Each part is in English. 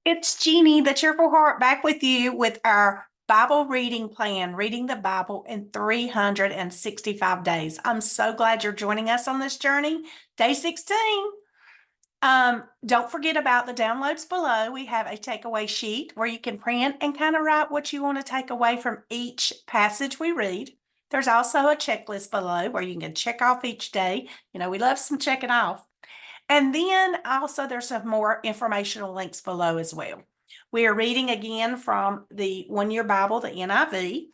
It's Jeannie, the Cheerful Heart, back with you with our Bible reading plan, reading the Bible in 365 days. I'm so glad you're joining us on this journey. Day 16. Don't forget about the downloads below. We have a takeaway sheet where you can print and kind of write what you want to take away from each passage we read. There's also a checklist below where you can check off each day. We love some checking off. And then also there's some more informational links below as well. We are reading again from the One Year Bible, the NIV,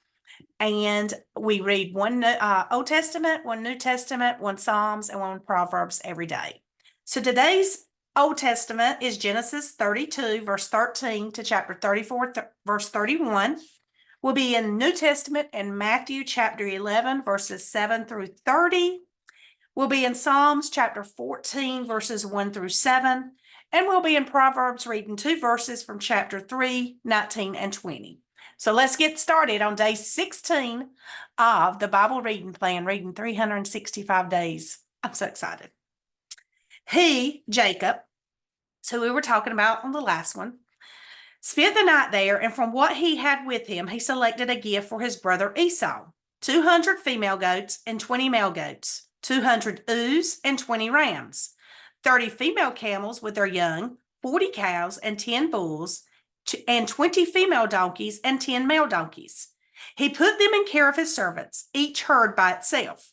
and we read one Old Testament, one New Testament, one Psalms, and one Proverbs every day. So today's Old Testament is Genesis 32, verse 13 to chapter 34, verse 31. We'll be in New Testament in Matthew chapter 11, verses 7 through 30. We'll be in Psalms chapter 14, verses 1 through 7, and we'll be in Proverbs reading 2 verses from chapter 3, 19, and 20. So let's get started on day 16 of the Bible reading plan, reading 365 days. I'm so excited. Jacob, so we were talking about on the last one, spent the night there, and from what he had with him, he selected a gift for his brother Esau, 200 female goats and 20 male goats. 200 ewes and 20 rams, 30 female camels with their young, 40 cows and 10 bulls, and 20 female donkeys and 10 male donkeys. He put them in care of his servants, each herd by itself,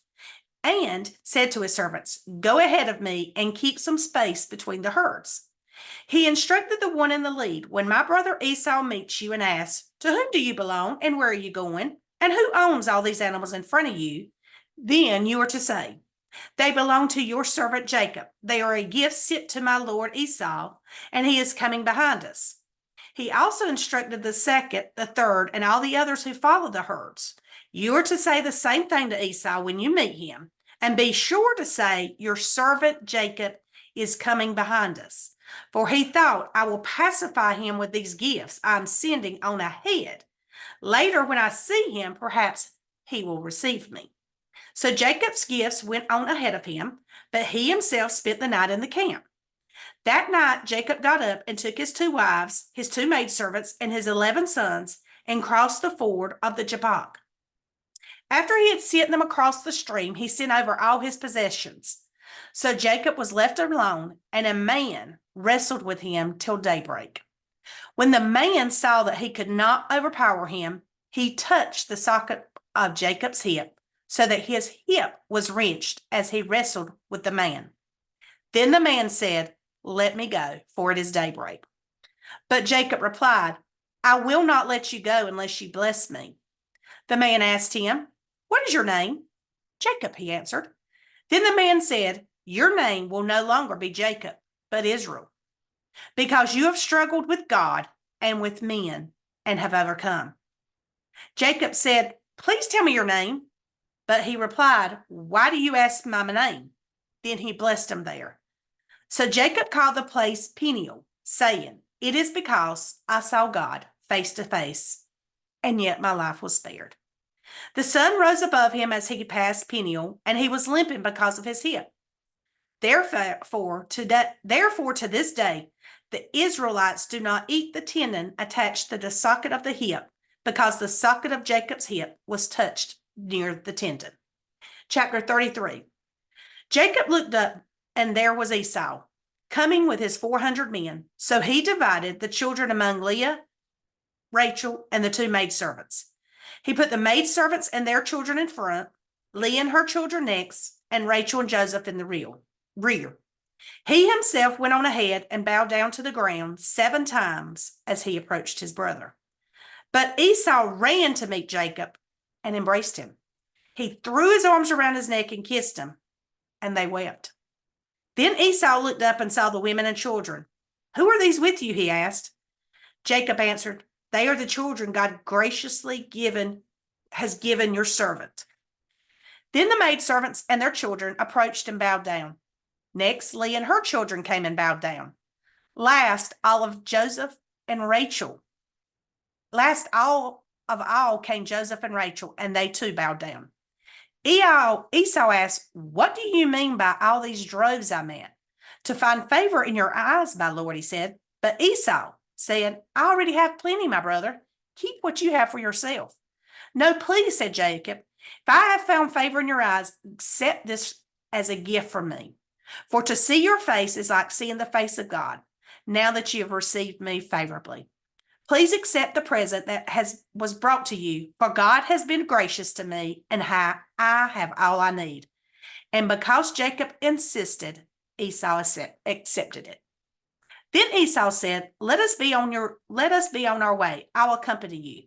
and said to his servants, "Go ahead of me and keep some space between the herds." He instructed the one in the lead, "When my brother Esau meets you and asks, 'To whom do you belong and where are you going? And who owns all these animals in front of you?' then you are to say, 'They belong to your servant Jacob. They are a gift sent to my lord Esau, and he is coming behind us.'" He also instructed the second, the third, and all the others who follow the herds. "You are to say the same thing to Esau when you meet him, and be sure to say, 'Your servant Jacob is coming behind us.' For he thought, 'I will pacify him with these gifts I'm sending on ahead. Later, when I see him, perhaps he will receive me.' So Jacob's gifts went on ahead of him, but he himself spent the night in the camp. That night Jacob got up and took his 2 wives, his 2 maidservants, and his 11 sons, and crossed the ford of the Jabbok. After he had sent them across the stream, he sent over all his possessions. So Jacob was left alone, and a man wrestled with him till daybreak. When the man saw that he could not overpower him, he touched the socket of Jacob's hip, so that his hip was wrenched as he wrestled with the man. Then the man said, "Let me go, for it is daybreak." But Jacob replied, "I will not let you go unless you bless me." The man asked him, "What is your name?" "Jacob," he answered. Then the man said, "Your name will no longer be Jacob, but Israel, because you have struggled with God and with men and have overcome." Jacob said, "Please tell me your name." But he replied, "Why do you ask my name?" Then he blessed him there. So Jacob called the place Peniel, saying, "It is because I saw God face to face, and yet my life was spared." The sun rose above him as he passed Peniel, and he was limping because of his hip. Therefore, to this day, the Israelites do not eat the tendon attached to the socket of the hip, because the socket of Jacob's hip was touched near the tendon. Chapter 33. Jacob looked up, and there was Esau, coming with his 400 men. So he divided the children among Leah, Rachel, and the 2 maidservants. He put the maidservants and their children in front, Leah and her children next, and Rachel and Joseph in the rear. He himself went on ahead and bowed down to the ground 7 times as he approached his brother. But Esau ran to meet Jacob and embraced him. He threw his arms around his neck and kissed him, and they wept. Then Esau looked up and saw the women and children. "Who are these with you?" he asked. Jacob answered, "They are the children God graciously has given your servant." Then the maidservants and their children approached and bowed down. Next, Leah and her children came and bowed down. Last of all came Joseph and Rachel, and they too bowed down. Esau asked, "What do you mean by all these droves I met?" "To find favor in your eyes, my lord," he said. But Esau saying, I already have plenty, my brother. Keep what you have for yourself. No, please, said Jacob. If I have found favor in your eyes, accept this as a gift from me. For to see your face is like seeing the face of God, now that you have received me favorably. Please accept the present that was brought to you, for God has been gracious to me, and I have all I need. And because Jacob insisted, Esau accepted it. Then Esau said, let us be on our way. I will accompany you.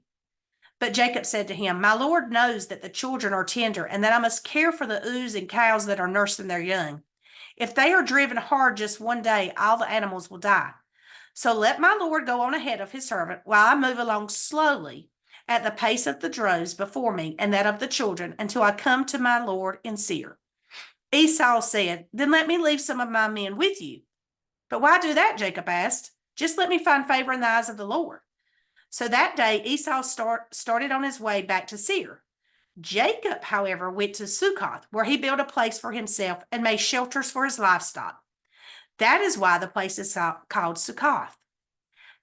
But Jacob said to him, my Lord knows that the children are tender, and that I must care for the ewes and cows that are nursing their young. If they are driven hard just one day, all the animals will die. So let my Lord go on ahead of his servant, while I move along slowly at the pace of the droves before me and that of the children, until I come to my Lord in Seir. Esau said, then let me leave some of my men with you. But why do that? Jacob asked. Just let me find favor in the eyes of the Lord. So that day Esau started on his way back to Seir. Jacob, however, went to Succoth, where he built a place for himself and made shelters for his livestock. That is why the place is called Succoth.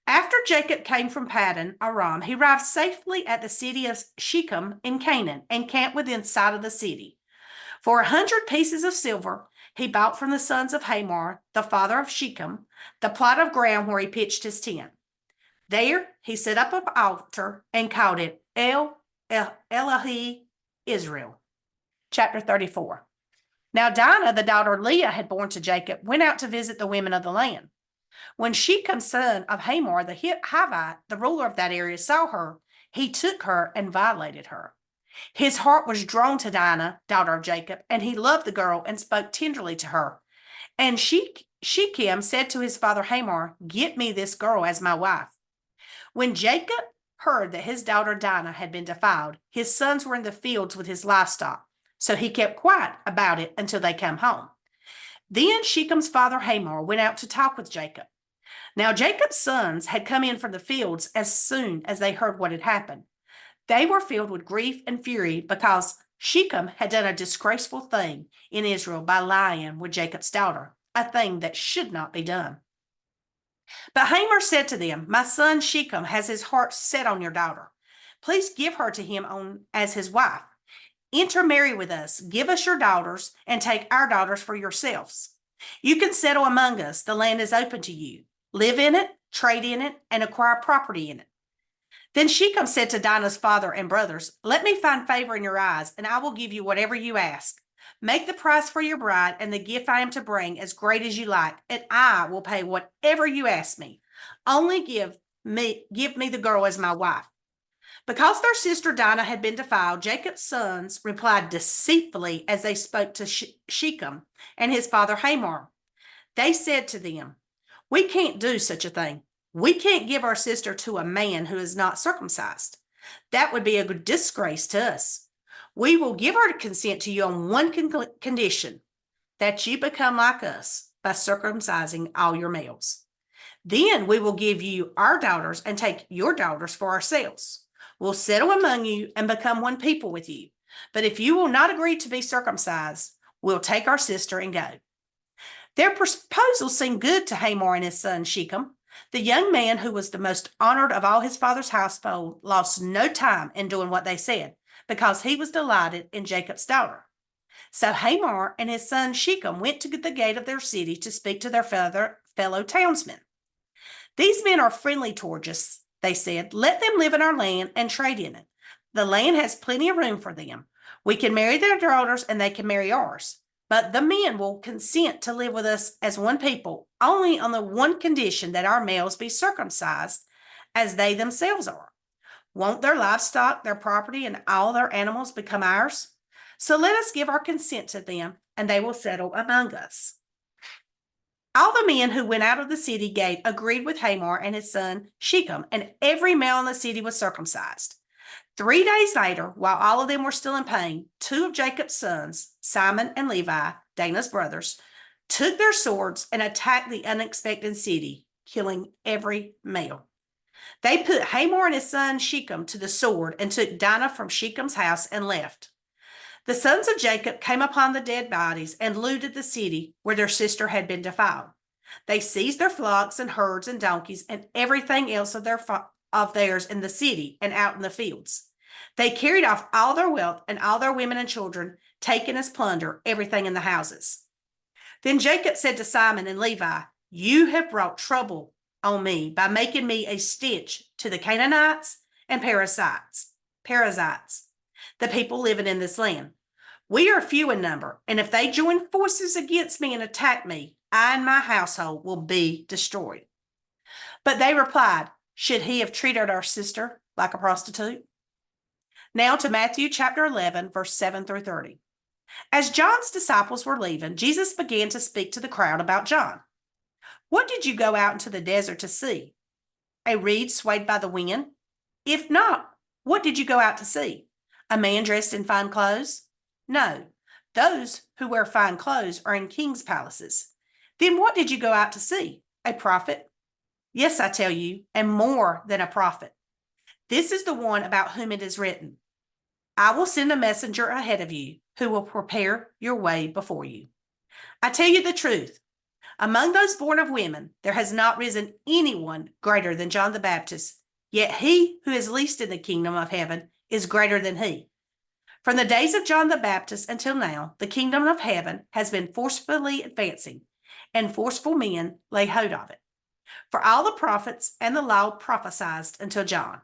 After Jacob came from Paddan Aram, he arrived safely at the city of Shechem in Canaan and camped within sight of the city. For 100 pieces of silver, he bought from the sons of Hamor, the father of Shechem, the plot of ground where he pitched his tent. There he set up an altar and called it Elohe Israel. Chapter 34. Now Dinah, the daughter Leah had born to Jacob, went out to visit the women of the land. When Shechem, son of Hamor, the Hivite, the ruler of that area, saw her, he took her and violated her. His heart was drawn to Dinah, daughter of Jacob, and he loved the girl and spoke tenderly to her. And Shechem said to his father Hamor, get me this girl as my wife. When Jacob heard that his daughter Dinah had been defiled, his sons were in the fields with his livestock, so he kept quiet about it until they came home. Then Shechem's father Hamor went out to talk with Jacob. Now Jacob's sons had come in from the fields as soon as they heard what had happened. They were filled with grief and fury because Shechem had done a disgraceful thing in Israel by lying with Jacob's daughter, a thing that should not be done. But Hamor said to them, my son Shechem has his heart set on your daughter. Please give her to him as his wife. Intermarry with us, give us your daughters, and take our daughters for yourselves. You can settle among us. The land is open to you. Live in it, trade in it, and acquire property in it. Then Shechem said to Dinah's father and brothers, let me find favor in your eyes, and I will give you whatever you ask. Make the price for your bride and the gift I am to bring as great as you like, and I will pay whatever you ask me. Only give me the girl as my wife. Because their sister Dinah had been defiled, Jacob's sons replied deceitfully as they spoke to Shechem and his father Hamor. They said to them, we can't do such a thing. We can't give our sister to a man who is not circumcised. That would be a disgrace to us. We will give our consent to you on one condition, that you become like us by circumcising all your males. Then we will give you our daughters and take your daughters for ourselves. We'll settle among you and become one people with you. But if you will not agree to be circumcised, we'll take our sister and go. Their proposal seemed good to Hamor and his son Shechem. The young man, who was the most honored of all his father's household, lost no time in doing what they said, because he was delighted in Jacob's daughter. So Hamor and his son Shechem went to the gate of their city to speak to their fellow townsmen. These men are friendly towards us, they said. Let them live in our land and trade in it. The land has plenty of room for them. We can marry their daughters and they can marry ours. But the men will consent to live with us as one people, only on the one condition that our males be circumcised, as they themselves are. Won't their livestock, their property, and all their animals become ours? So let us give our consent to them, and they will settle among us. All the men who went out of the city gate agreed with Hamor and his son Shechem, and every male in the city was circumcised. 3 days later, while all of them were still in pain, 2 of Jacob's sons, Simon and Levi, Dinah's brothers, took their swords and attacked the unexpected city, killing every male. They put Hamor and his son Shechem to the sword and took Dinah from Shechem's house and left. The sons of Jacob came upon the dead bodies and looted the city where their sister had been defiled. They seized their flocks and herds and donkeys and everything else of theirs in the city and out in the fields. They carried off all their wealth and all their women and children, taken as plunder everything in the houses. Then Jacob said to Simon and Levi, "You have brought trouble on me by making me a stench to the Canaanites and Perizzites, the people living in this land. We are few in number, and if they join forces against me and attack me, I and my household will be destroyed." But they replied, "Should he have treated our sister like a prostitute?" Now to Matthew chapter 11, verse 7 through 30. As John's disciples were leaving, Jesus began to speak to the crowd about John. "What did you go out into the desert to see? A reed swayed by the wind? If not, what did you go out to see? A man dressed in fine clothes? No, those who wear fine clothes are in king's palaces. Then what did you go out to see? A prophet? Yes, I tell you, and more than a prophet. This is the one about whom it is written, 'I will send a messenger ahead of you who will prepare your way before you.' I tell you the truth. Among those born of women, there has not risen anyone greater than John the Baptist, yet he who is least in the kingdom of heaven is greater than he. From the days of John the Baptist until now, the kingdom of heaven has been forcefully advancing, and forceful men lay hold of it. For all the prophets and the law prophesied until John.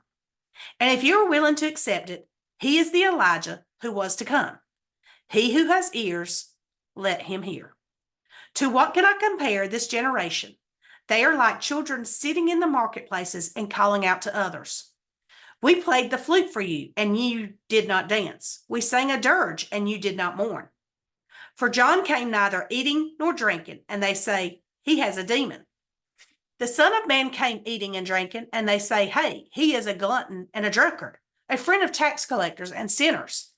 And if you are willing to accept it, he is the Elijah who was to come. He who has ears, let him hear. To what can I compare this generation? They are like children sitting in the marketplaces and calling out to others. We played the flute for you, and you did not dance. We sang a dirge, and you did not mourn. For John came neither eating nor drinking, and they say, he has a demon. The Son of Man came eating and drinking, and they say, hey, he is a glutton and a drunkard, a friend of tax collectors and sinners.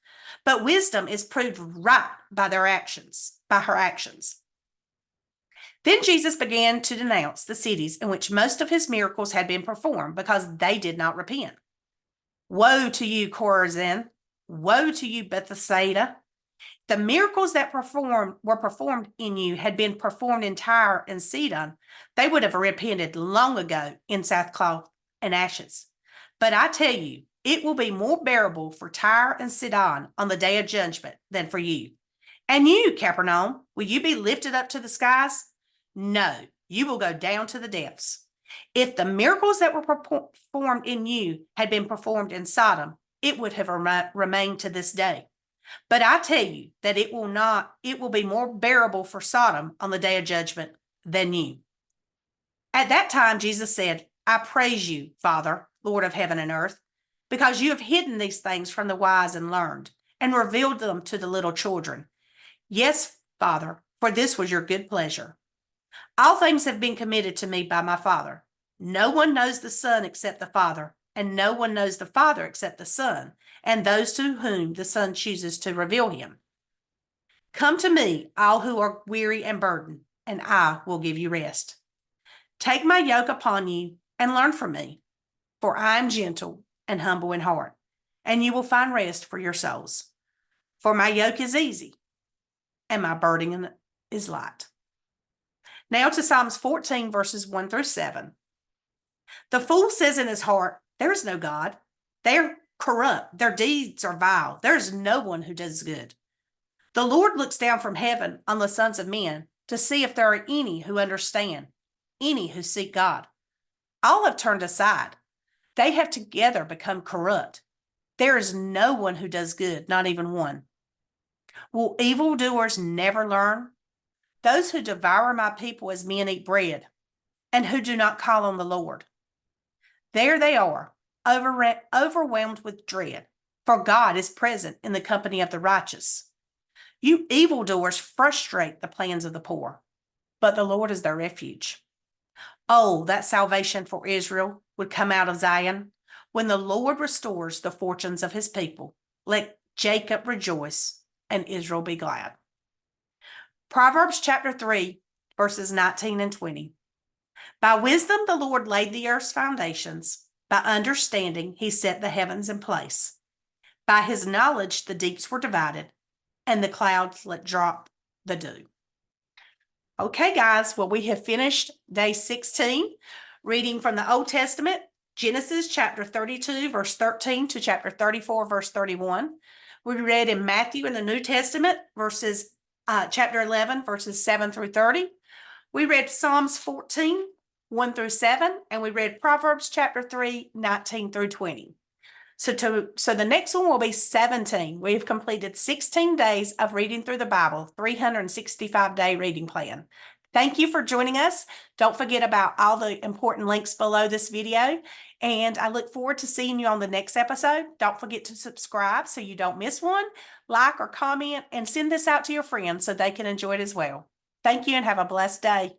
But wisdom is proved right by her actions. Then Jesus began to denounce the cities in which most of his miracles had been performed because they did not repent. Woe to you, Chorazin! Woe to you, Bethsaida! The miracles that were performed in you had been performed in Tyre and Sidon, they would have repented long ago in sackcloth and ashes. But I tell you, it will be more bearable for Tyre and Sidon on the day of judgment than for you. And you, Capernaum, will you be lifted up to the skies? No, you will go down to the depths. If the miracles that were performed in you had been performed in Sodom, it would have remained to this day. But I tell you that it will be more bearable for Sodom on the day of judgment than you." At that time, Jesus said, "I praise you, Father, Lord of heaven and earth, because you have hidden these things from the wise and learned and revealed them to the little children. Yes, Father, for this was your good pleasure. All things have been committed to me by my Father. No one knows the Son except the Father, and no one knows the Father except the Son, and those to whom the Son chooses to reveal him. Come to me, all who are weary and burdened, and I will give you rest. Take my yoke upon you and learn from me, for I am gentle and humble in heart, and you will find rest for your souls. For my yoke is easy, and my burden is light." Now to Psalms 14, verses 1 through 7. The fool says in his heart, "There is no God." They are corrupt. Their deeds are vile. There is no one who does good. The Lord looks down from heaven on the sons of men to see if there are any who understand, any who seek God. All have turned aside. They have together become corrupt. There is no one who does good, not even one. Will evildoers never learn? Those who devour my people as men eat bread, and who do not call on the Lord. There they are, overwhelmed with dread, for God is present in the company of the righteous. You evildoers frustrate the plans of the poor, but the Lord is their refuge. Oh, that salvation for Israel would come out of Zion. When the Lord restores the fortunes of his people, let Jacob rejoice and Israel be glad. Proverbs chapter 3, verses 19 and 20. By wisdom the Lord laid the earth's foundations. By understanding he set the heavens in place. By his knowledge the deeps were divided, and the clouds let drop the dew. Okay, guys, well, we have finished day 16, reading from the Old Testament, Genesis chapter 32, verse 13 to chapter 34, verse 31. We read in Matthew in the New Testament, chapter 11, verses 7 through 30. We read Psalms 14, 1 through 7, and we read Proverbs chapter 3, 19 through 20. So the next one will be 17. We've completed 16 days of reading through the Bible, 365-day reading plan. Thank you for joining us. Don't forget about all the important links below this video, and I look forward to seeing you on the next episode. Don't forget to subscribe so you don't miss one, like or comment, and send this out to your friends so they can enjoy it as well. Thank you and have a blessed day.